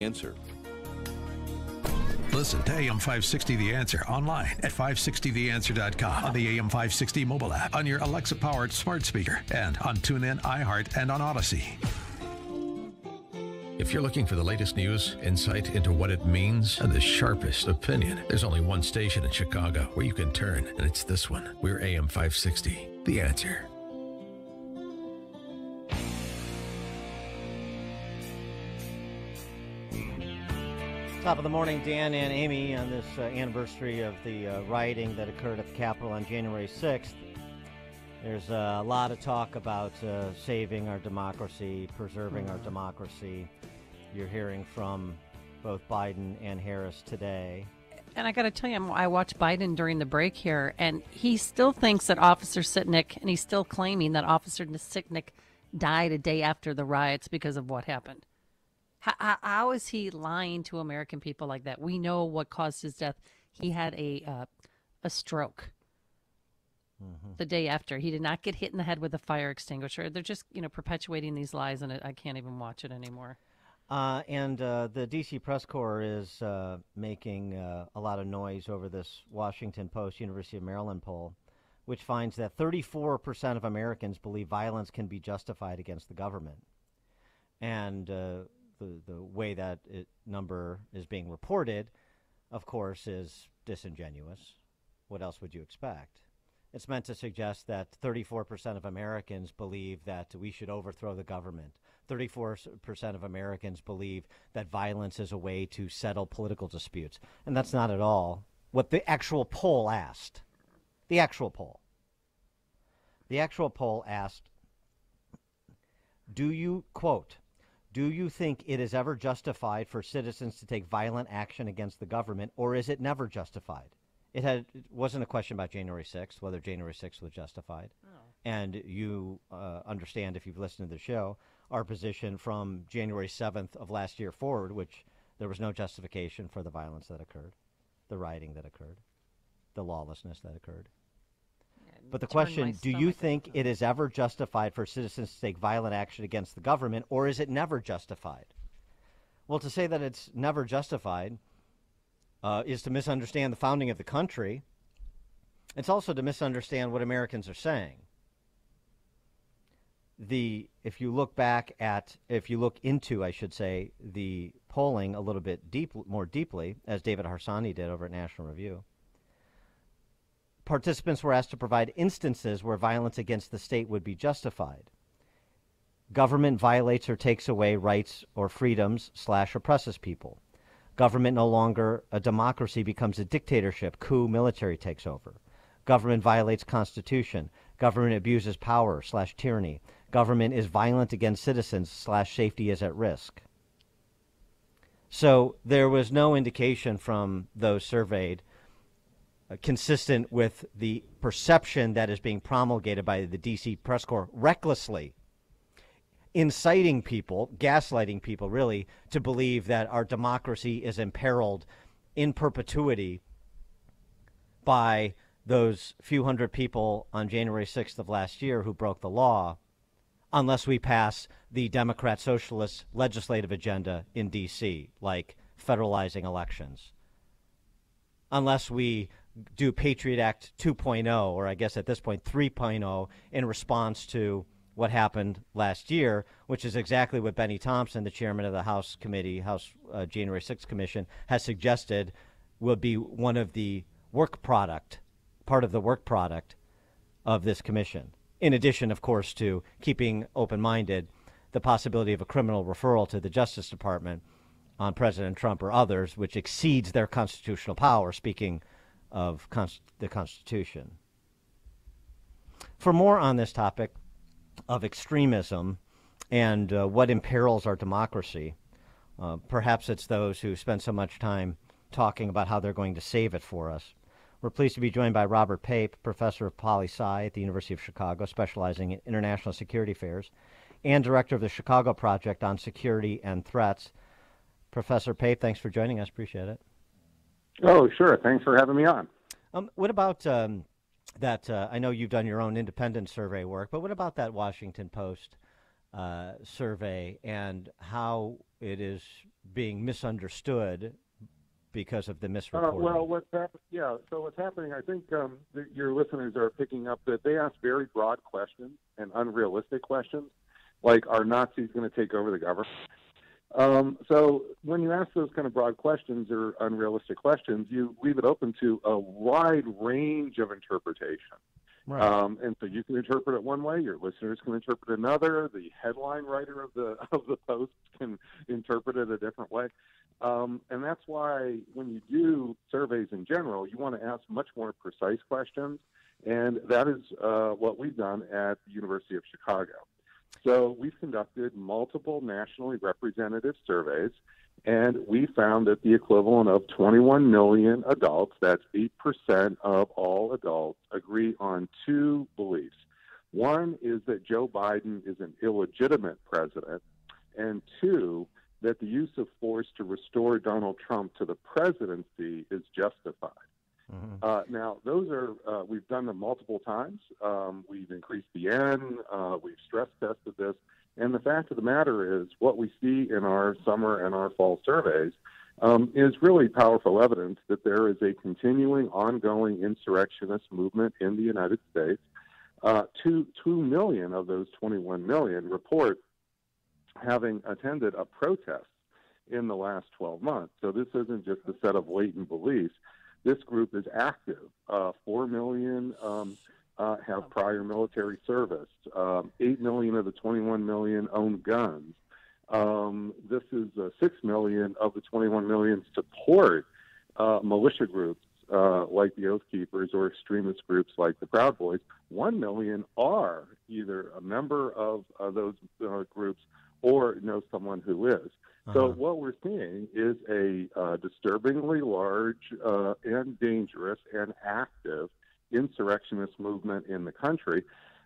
Answer. Listen to AM 560 The Answer online at 560theanswer.com, on the AM 560 mobile app, on your Alexa-powered smart speaker, and on TuneIn, iHeart, and on Odyssey. If you're looking for the latest news, insight into what it means, and the sharpest opinion, there's only one station in Chicago where you can turn, and it's this one. We're AM 560 The Answer. Top of the morning, Dan and Amy, on this anniversary of the rioting that occurred at the Capitol on January 6th. There's a lot of talk about saving our democracy, preserving our democracy. You're hearing from both Biden and Harris today. And I got to tell you, I watched Biden during the break here, and he still thinks that Officer Sitnik, and he's still claiming that Officer Sitnik died a day after the riots because of what happened. How is he lying to American people like that? We know what caused his death. He had a stroke the day after. He did not get hit in the head with a fire extinguisher. They're just, perpetuating these lies, and I can't even watch it anymore. And the D.C. Press Corps is making a lot of noise over this Washington Post, University of Maryland poll, which finds that 34% of Americans believe violence can be justified against the government. And the way that number is being reported, of course, is disingenuous. What else would you expect? It's meant to suggest that 34% of Americans believe that we should overthrow the government. 34% of Americans believe that violence is a way to settle political disputes. And that's not at all what the actual poll asked. The actual poll. The actual poll asked, do you, quote, do you think it is ever justified for citizens to take violent action against the government, or is it never justified? It wasn't a question about January 6th, whether January 6th was justified. Oh. And you understand, if you've listened to the show, our position from January 7th of last year forward, which there was no justification for the violence that occurred, the rioting that occurred, the lawlessness that occurred. But the question, do you think it is ever justified for citizens to take violent action against the government, or is it never justified? Well, to say that it's never justified is to misunderstand the founding of the country. It's also to misunderstand what Americans are saying. If you look into, I should say, the polling a little bit more deeply, as David Harsanyi did over at National Review, participants were asked to provide instances where violence against the state would be justified. Government violates or takes away rights or freedoms / oppresses people. Government no longer a democracy becomes a dictatorship. Coup, military takes over. Government violates Constitution. Government abuses power / tyranny. Government is violent against citizens / safety is at risk. So there was no indication from those surveyed consistent with the perception that is being promulgated by the D.C. Press Corps, recklessly inciting people, gaslighting people, really, to believe that our democracy is imperiled in perpetuity by those few hundred people on January 6th of last year who broke the law, unless we pass the Democrat Socialist legislative agenda in D.C., like federalizing elections. Unless we do Patriot Act 2.0, or I guess at this point 3.0, in response to what happened last year, which is exactly what Benny Thompson, the chairman of the House January 6th Commission, has suggested will be one of the part of the work product of this commission. In addition, of course, to keeping open-minded the possibility of a criminal referral to the Justice Department on President Trump or others, which exceeds their constitutional power, speaking of the Constitution. For more on this topic of extremism and what imperils our democracy, perhaps it's those who spend so much time talking about how they're going to save it for us. We're pleased to be joined by Robert Pape, professor of poli-sci at the University of Chicago, specializing in international security affairs, and director of the Chicago Project on Security and Threats. Professor Pape, thanks for joining us. Appreciate it. Oh, sure. Thanks for having me on. What about that? I know you've done your own independent survey work, but what about that Washington Post survey and how it is being misunderstood because of the misreporting. So what's happening, I think your listeners are picking up that they ask very broad questions and unrealistic questions, like, are Nazis going to take over the government? So when you ask those kind of broad questions or unrealistic questions, you leave it open to a wide range of interpretation. Right. And so you can interpret it one way, your listeners can interpret another, the headline writer of the post can interpret it a different way. And that's why when you do surveys in general, you want to ask much more precise questions, and that is what we've done at the University of Chicago. So we've conducted multiple nationally representative surveys, and we found that the equivalent of 21 million adults, that's 8% of all adults, agree on two beliefs. One is that Joe Biden is an illegitimate president, and two, that the use of force to restore Donald Trump to the presidency is justified. Mm-hmm. Now, those are, we've done them multiple times. We've increased the N, we've stress tested this. And the fact of the matter is what we see in our summer and our fall surveys is really powerful evidence that there is a continuing, ongoing insurrectionist movement in the United States. 2 million of those 21 million report having attended a protest in the last 12 months. So this isn't just a set of latent beliefs. This group is active. 4 million have prior military service. 8 million of the 21 million own guns. This is 6 million of the 21 million support militia groups like the Oath Keepers or extremist groups like the Proud Boys. 1 million are either a member of those groups or know someone who is. So what we're seeing is a disturbingly large and dangerous and active insurrectionist movement in the country.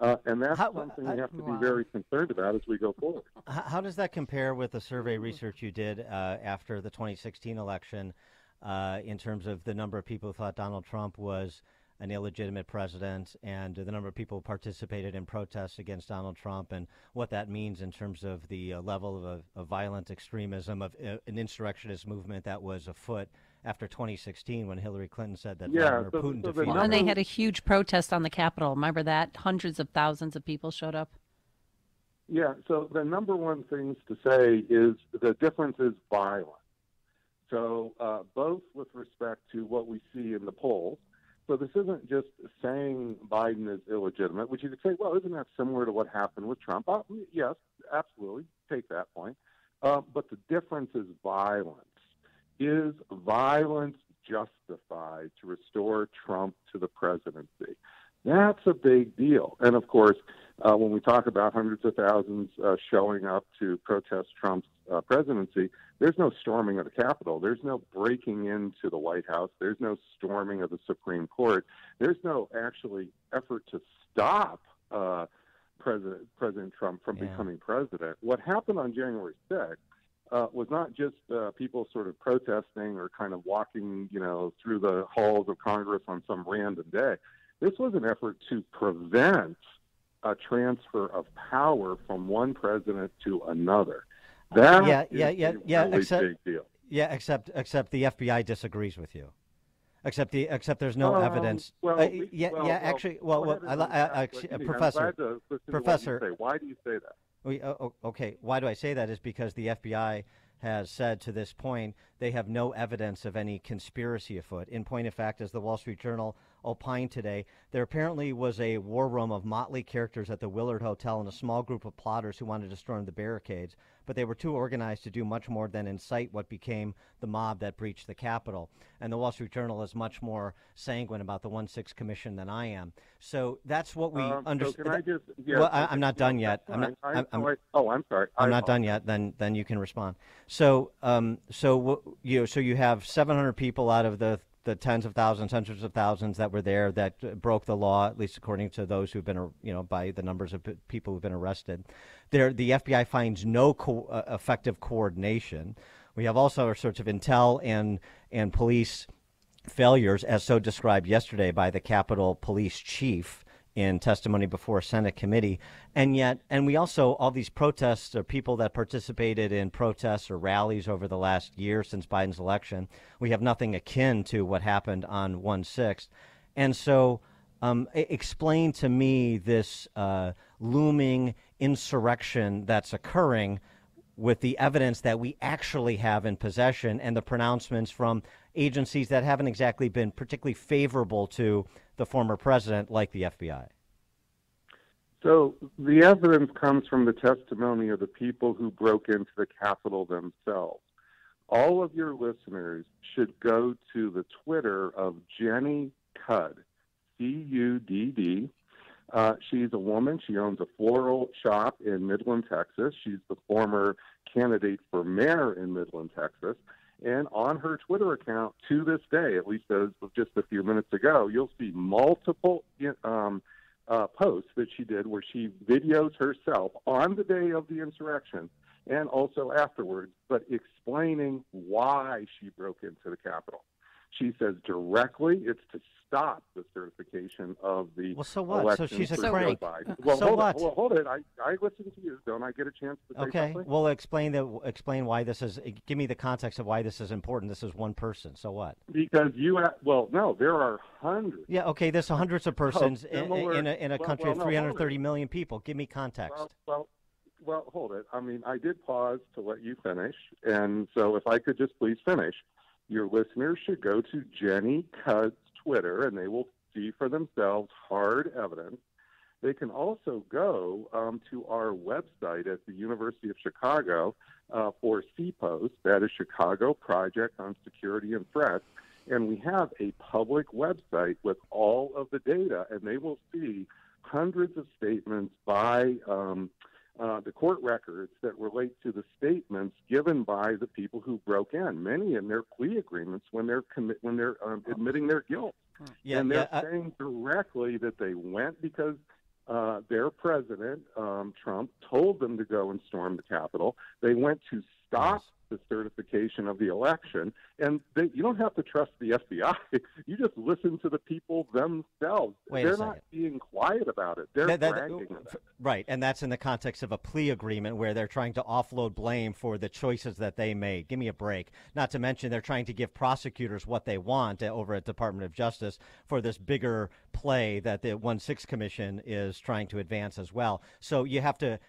And that's something we have to be very concerned about as we go forward. How does that compare with the survey research you did after the 2016 election in terms of the number of people who thought Donald Trump was an illegitimate president and the number of people who participated in protests against Donald Trump and what that means in terms of the level of violent extremism of an insurrectionist movement that was afoot after 2016 when Hillary Clinton said that Vladimir Putin defeated her. And they had a huge protest on the Capitol. Remember that? Hundreds of thousands of people showed up. Yeah, so the number one things to say is the difference is violence. So both with respect to what we see in the polls. So this isn't just saying Biden is illegitimate, which you could say, well, isn't that similar to what happened with Trump? Yes, absolutely. Take that point. But the difference is violence. Is violence justified to restore Trump to the presidency? That's a big deal. And, of course, when we talk about hundreds of thousands showing up to protest Trump's presidency, there's no storming of the Capitol. There's no breaking into the White House. There's no storming of the Supreme Court. There's no actually effort to stop President Trump from becoming president. What happened on January 6th was not just people sort of protesting or kind of walking, through the halls of Congress on some random day. This was an effort to prevent a transfer of power from one president to another. That is a really big deal. Yeah, except the FBI disagrees with you. Except there's no evidence. Professor. Why do you say that? Okay, why do I say that is because the FBI has said to this point they have no evidence of any conspiracy afoot. In point of fact, as the Wall Street Journal opined today, there apparently was a war room of motley characters at the Willard Hotel and a small group of plotters who wanted to storm the barricades, but they were too organized to do much more than incite what became the mob that breached the Capitol. And the Wall Street Journal is much more sanguine about the 1-6 Commission than I am. So that's what we understand. I'm not done yet. I'm sorry. I'm not done yet. Then you can respond. So you have 700 people out of the tens of thousands, hundreds of thousands that were there that broke the law, at least according to those who've been, by the numbers of people who've been arrested. The FBI finds no effective coordination. We have also all sorts of intel and police failures, as so described yesterday by the Capitol Police Chief in testimony before a Senate committee. And yet, and we also, all these protests or people that participated in protests or rallies over the last year since Biden's election, we have nothing akin to what happened on 1/6. And so explain to me this looming insurrection that's occurring with the evidence that we actually have in possession and the pronouncements from agencies that haven't exactly been particularly favorable to the former president, like the FBI. So the evidence comes from the testimony of the people who broke into the Capitol themselves. All of your listeners should go to the Twitter of Jenny Cudd, C-U-D-D. She's a woman. She owns a floral shop in Midland, Texas. She's the former candidate for mayor in Midland, Texas. And on her Twitter account to this day, at least as of just a few minutes ago, you'll see multiple posts that she did where she videos herself on the day of the insurrection and also afterwards, but explaining why she broke into the Capitol. She says directly it's to stop the certification of the Well, so what? election. So she's a for Joe crank. Biden. Well, So hold what? It. Well, hold it. I listen to you. Don't I get a chance to say Okay. something? Well, explain why this is. Give me the context of why this is important. This is one person. So what? Because well, no, there are hundreds. Yeah. Okay. There's hundreds of persons in a country of no, 330 million people. Give me context. Well, hold it. I mean, I did pause to let you finish, and so if I could just please finish. Your listeners should go to Jenny Cudd's Twitter, and they will see for themselves hard evidence. They can also go to our website at the University of Chicago for CPOST, that is Chicago Project on Security and Threats, and we have a public website with all of the data, and they will see hundreds of statements by the court records that relate to the statements given by the people who broke in, many in their plea agreements when they're admitting their guilt. Yeah, and they're saying directly that they went because their president, Trump, told them to go and storm the Capitol. They went to stop the certification of the election, and you don't have to trust the FBI. You just listen to the people themselves. They're not being quiet about it. They're bragging about it. Right, and that's in the context of a plea agreement where they're trying to offload blame for the choices that they made. Give me a break. Not to mention they're trying to give prosecutors what they want over at Department of Justice for this bigger play that the 1/6 Commission is trying to advance as well. So you have to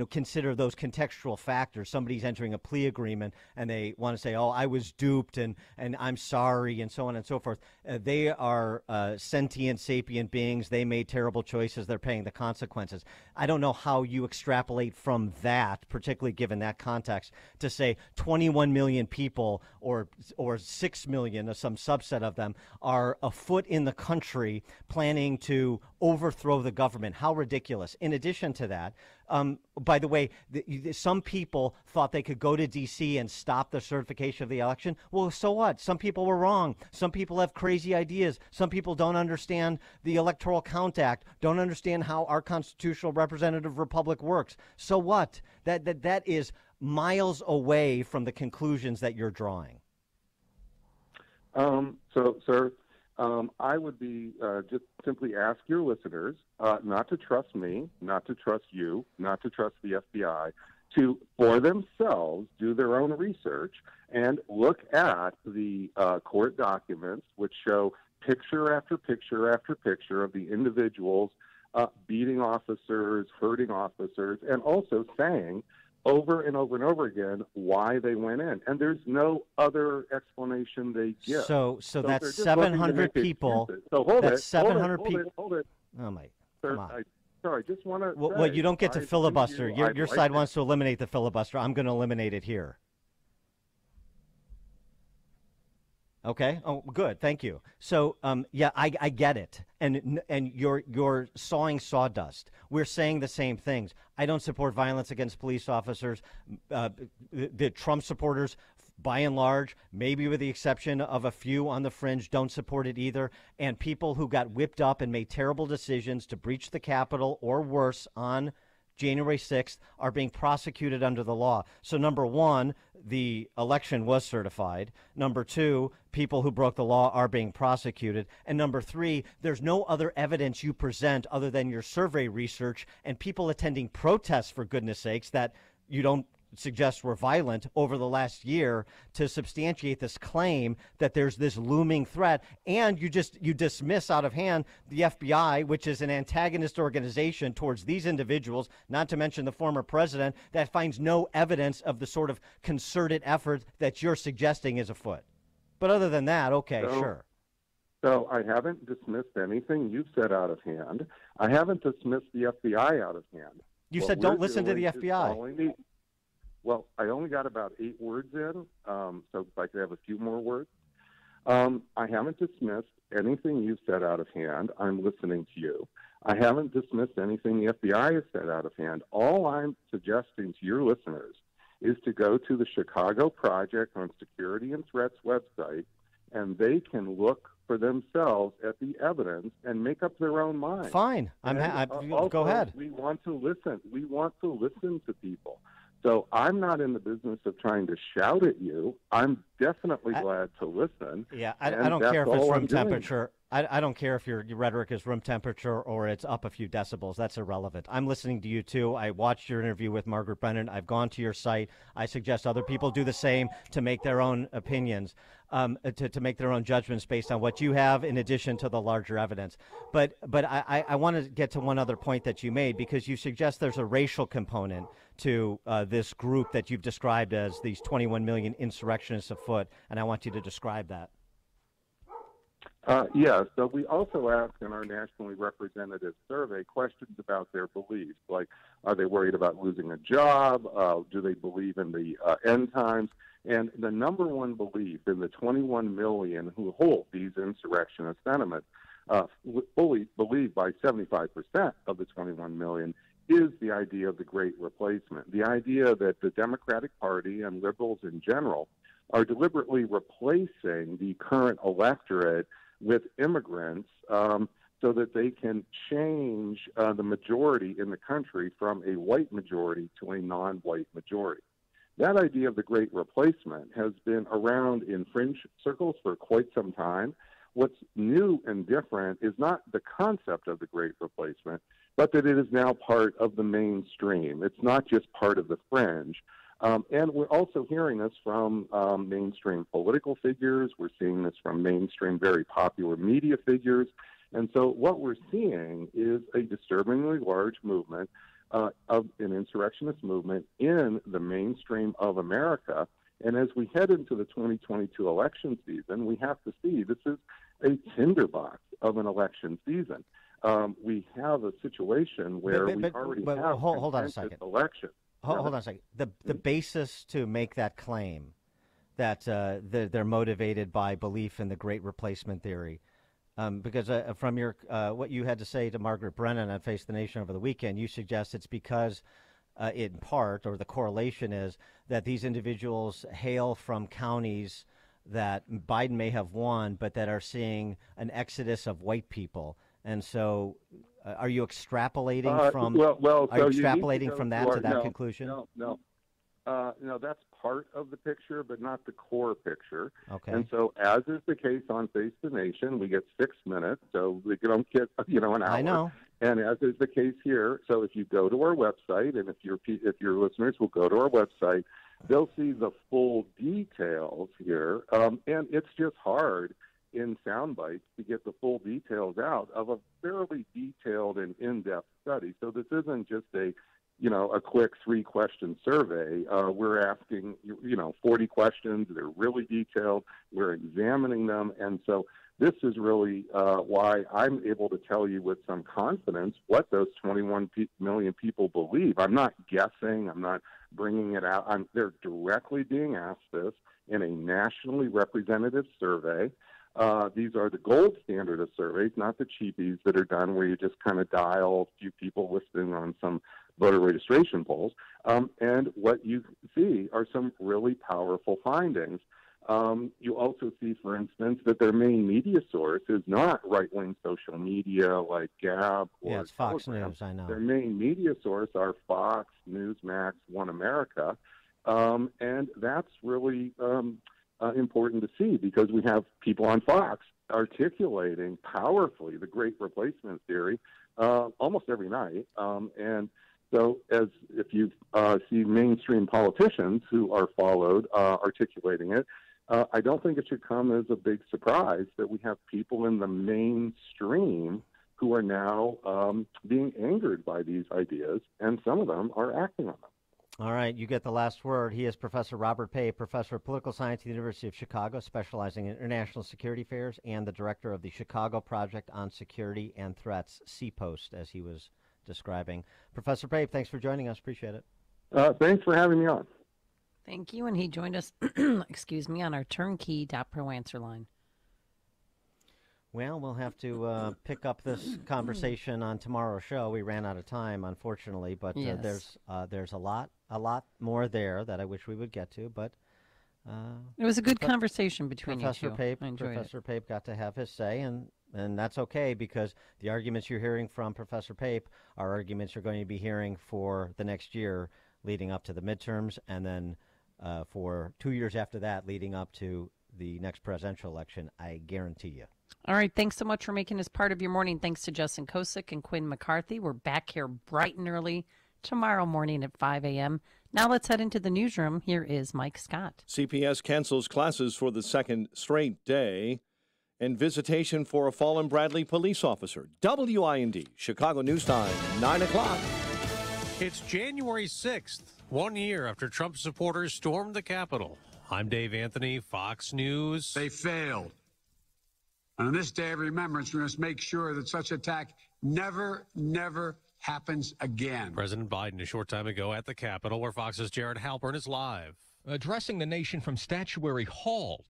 consider those contextual factors. Somebody's entering a plea agreement and they want to say, oh, I was duped and I'm sorry and so on and so forth. They are sentient, sapient beings. They made terrible choices. They're paying the consequences. I don't know how you extrapolate from that, particularly given that context, to say 21 million people or 6 million, or some subset of them, are afoot in the country planning to overthrow the government. How ridiculous. In addition to that, by the way, some people thought they could go to D.C. and stop the certification of the election. Well, so what? Some people were wrong. Some people have crazy ideas. Some people don't understand the Electoral Count Act, don't understand how our constitutional representative republic works. So what? That is miles away from the conclusions that you're drawing. Sir, I would be just simply ask your listeners not to trust me, not to trust you, not to trust the FBI, to, for themselves, do their own research and look at the court documents, which show picture after picture after picture of the individuals beating officers, hurting officers, and also saying over and over and over again why they went in. And there's no other explanation they give. So that's 700 people. So hold that's it. 700 people. Hold it. Oh, my. Sir, Come on. Sorry, just want to Well, you don't get to filibuster. Your like side wants to eliminate the filibuster. I'm going to eliminate it here. Okay. Oh, good. Thank you. So, yeah, I get it. And you're sawing sawdust. We're saying the same things. I don't support violence against police officers. The Trump supporters, by and large, maybe with the exception of a few on the fringe, don't support it either. And people who got whipped up and made terrible decisions to breach the Capitol or worse on January 6th, are being prosecuted under the law. So, number one, the election was certified. Number two, people who broke the law are being prosecuted. And number three, there's no other evidence you present other than your survey research and people attending protests, for goodness sakes, that you don't suggest were violent over the last year to substantiate this claim that there's this looming threat. And you dismiss out of hand the FBI, which is an antagonist organization towards these individuals, not to mention the former president, that finds no evidence of the sort of concerted effort that you're suggesting is afoot. But other than that, okay, sure. So I haven't dismissed anything you've said out of hand. I haven't dismissed the FBI out of hand. You said don't listen to the FBI. Well, I only got about 8 words in, so if I could have a few more words. I haven't dismissed anything you've said out of hand. I'm listening to you. I haven't dismissed anything the FBI has said out of hand. All I'm suggesting to your listeners is to go to the Chicago Project on Security and Threats website, and they can look for themselves at the evidence and make up their own mind. Fine. Go ahead. We want to listen. We want to listen to people. So I'm not in the business of trying to shout at you. I'm definitely glad to listen. Yeah, I don't care if it's room temperature. I don't care if your rhetoric is room temperature or it's up a few decibels. That's irrelevant. I'm listening to you, too. I watched your interview with Margaret Brennan. I've gone to your site. I suggest other people do the same to make their own opinions, to make their own judgments based on what you have in addition to the larger evidence. But I want to get to one other point that you made, because you suggest there's a racial component to this group that you've described as these 21 million insurrectionists afoot, and I want you to describe that. Yeah, so we also ask in our nationally representative survey questions about their beliefs, like are they worried about losing a job? Do they believe in the end times? And the number one belief in the 21 million who hold these insurrectionist sentiments, fully believed by 75% of the 21 million, is the idea of the Great Replacement, the idea that the Democratic Party and liberals in general are deliberately replacing the current electorate with immigrants so that they can change the majority in the country from a white majority to a non-white majority. That idea of the Great Replacement has been around in fringe circles for quite some time. What's new and different is not the concept of the Great Replacement, but that it is now part of the mainstream. It's not just part of the fringe. And we're also hearing this from mainstream political figures. We're seeing this from mainstream, very popular media figures. And so what we're seeing is a disturbingly large movement of an insurrectionist movement in the mainstream of America. And as we head into the 2022 election season, we have to see this is a tinderbox of an election season. We have a situation where we already have hold on a second. Election. Hold on a second. The basis to make that claim that they're motivated by belief in the Great Replacement theory, because from your what you had to say to Margaret Brennan on Face the Nation over the weekend, you suggest it's because, in part, or the correlation is that these individuals hail from counties that Biden may have won, but that are seeing an exodus of white people. And so, are you extrapolating from? Are you extrapolating from that to that conclusion? No, that's part of the picture, but not the core picture. Okay. And so, as is the case on Face the Nation, we get 6 minutes, so we don't get an hour. I know. And as is the case here, so if you go to our website, and if your listeners will go to our website, they'll see the full details here. And it's just hard in sound bites to get the full details out of a fairly detailed and in-depth study. So this isn't just a quick 3-question survey. We're asking, 40 questions. They're really detailed. We're examining them. And so this is really why I'm able to tell you with some confidence what those 21 million people believe. I'm not guessing. I'm not bringing it out. They're directly being asked this in a nationally representative survey. These are the gold standard of surveys, not the cheapies that are done where you just kind of dial a few people listening on some voter registration polls. And what you see are some really powerful findings. You also see, for instance, that their main media source is not right-wing social media like Gab or it's Fox Telegram. News, I know. Their main media source are Fox, Newsmax, One America, and that's really important to see because we have people on Fox articulating powerfully the great replacement theory almost every night. And so if you see mainstream politicians who are followed articulating it, I don't think it should come as a big surprise that we have people in the mainstream who are now being angered by these ideas, and some of them are acting on them. All right, you get the last word. He is Professor Robert Pape, Professor of Political Science at the University of Chicago, specializing in international security affairs, and the director of the Chicago Project on Security and Threats, CPOST, as he was describing. Professor Pape, thanks for joining us. Appreciate it. Thanks for having me on. Thank you. And he joined us, excuse me, on our turnkey.pro answer line. Well, we'll have to pick up this conversation on tomorrow's show. We ran out of time, unfortunately, but Yes. there's a lot more there that I wish we would get to. But It was a good conversation between Professor you two. Pape, I enjoyed Professor Pape got to have his say, and that's okay because the arguments you're hearing from Professor Pape are arguments you're going to be hearing for the next year leading up to the midterms, and then for 2 years after that leading up to the next presidential election, I guarantee you. All right. Thanks so much for making us part of your morning. Thanks to Justin Kosick and Quinn McCarthy. We're back here bright and early tomorrow morning at 5 a.m. Now let's head into the newsroom. Here is Mike Scott. CPS cancels classes for the second straight day, and visitation for a fallen Bradley police officer. WIND, Chicago News Time, 9 o'clock. It's January 6th, 1 year after Trump supporters stormed the Capitol. I'm Dave Anthony, Fox News. They failed. And on this day of remembrance, we must make sure that such attack never happens again. President Biden a short time ago at the Capitol, where Fox's Jared Halpern is live. Addressing the nation from Statuary Hall.